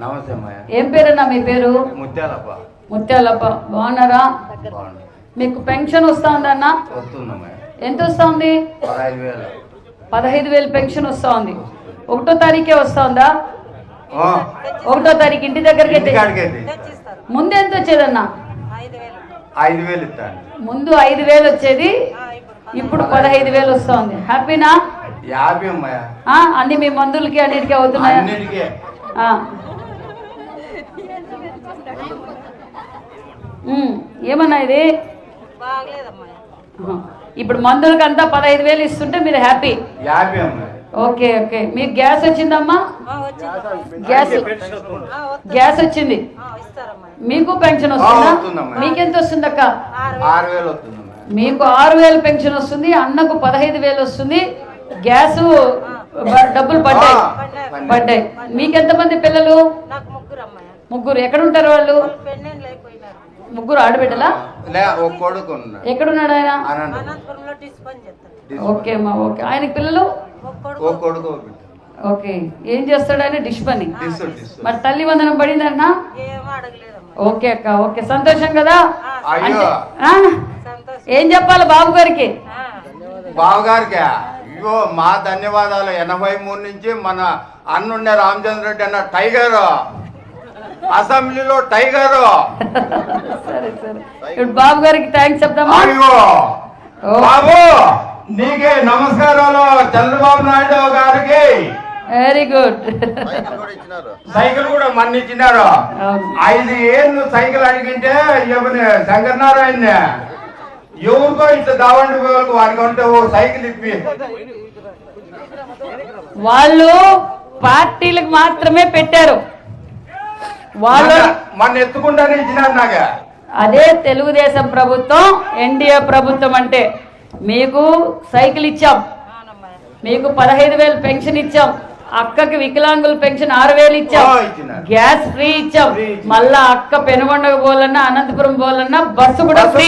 నమస్తే అమ్మయ్య. ఏం పేరన్నా మీ పేరు? ముత్యాలప్ప. ముత్యాలప్ప. బాగున్నారా? మీకు పెన్షన్ వస్తా ఉందా అన్న? వస్తుందమ్మయ్య. ఎంత వస్తా ఉంది? 15,000. 15,000 పెన్షన్ వస్తా ఉంది. 1వ తారీఖే వస్తా ఉందా? 1వ తారీఖు ఇంటి దగ్గరికి ముందు ఎంత వచ్చేదన్నా? 5,000 ఇస్తాను. ముందు 5,000 వచ్చేది, ఇప్పుడు 15,000 వస్తా ఉంది. హ్యాపీనా? హ్యాపీ అమ్మయ్య. అన్ని మీ మందులకి అన్నిటికీ అవుతున్నాయా? ఏమన్నా ఇది ఇప్పుడు మందులకి అంతా 15,000 ఇస్తుంటే మీరు హ్యాపీ? హ్యాపీ అమ్మయ్య. Okay okay. మీకు గ్యాస్ వచ్చిందమ్మా? గ్యాస్ వచ్చింది. మీకు పెన్షన్ వస్తుందా? మీకెంత వస్తుంది అక్క? 6,000 వస్తుంది. మీకు 6,000 పెన్షన్ వస్తుంది, అన్నకు 15,000 వస్తుంది. గ్యాస్ డబ్బులు పడ్డాయి. మీకెంతమంది పిల్లలు? ముగ్గురు. ఎక్కడ ఉంటారు వాళ్ళు? ముగ్గురు ఆడబిడ్డలా? ఎక్కడున్నాడు ఆయన? ఓకే అమ్మా. ఓకే. ఆయనకి పిల్లలు? ఓకే. ఏం చేస్తాడు ఆయన? డిష్ పని. మరి తల్లి వందనం పడిందన్నా? ఓకే అక్క. ఓకే. సంతోషం కదా? ఏం చెప్పాలి బాబు గారికి? అయ్యో మా ధన్యవాదాలు. 83 నుంచి మన అన్నుండే రామచంద్ర రెడ్డి అన్న టైగర్, అసెంబ్లీలో టైగర్. సరే సరే. ఇప్పుడు బాబు గారికి థ్యాంక్స్ చెప్తామా? బాబు నీకే నమస్కారాలు. చంద్రబాబు నాయుడు గారికి వెరీ గుడ్. సైకిల్ కూడా మన్నిచ్చినారు. 5 ఏళ్ళు సైకిల్ అడిగింటే శంకర్ నారాయణ ఎవరికో ఇంత దావండి వారికి ఉంటే ఓ సైకిల్ ఇప్పి. వాళ్ళు పార్టీలకు మాత్రమే పెట్టారు. వాళ్ళు మన ఎత్తుకుంటానే ఇచ్చినారు నాకు. అదే తెలుగుదేశం ప్రభుత్వం, ఎన్డీఏ ప్రభుత్వం అంటే మీకు సైకిల్ ఇచ్చాం, మీకు 15,000 పెన్షన్ ఇచ్చాం, అక్కకి వికలాంగుల పెన్షన్ 6,000 ఇచ్చాం, గ్యాస్ ఫ్రీ ఇచ్చాం. మళ్ళా అక్క పెనుగొండకు పోవాలన్నా, అనంతపురం పోవాలన్నా బస్సు కూడా ఫ్రీ.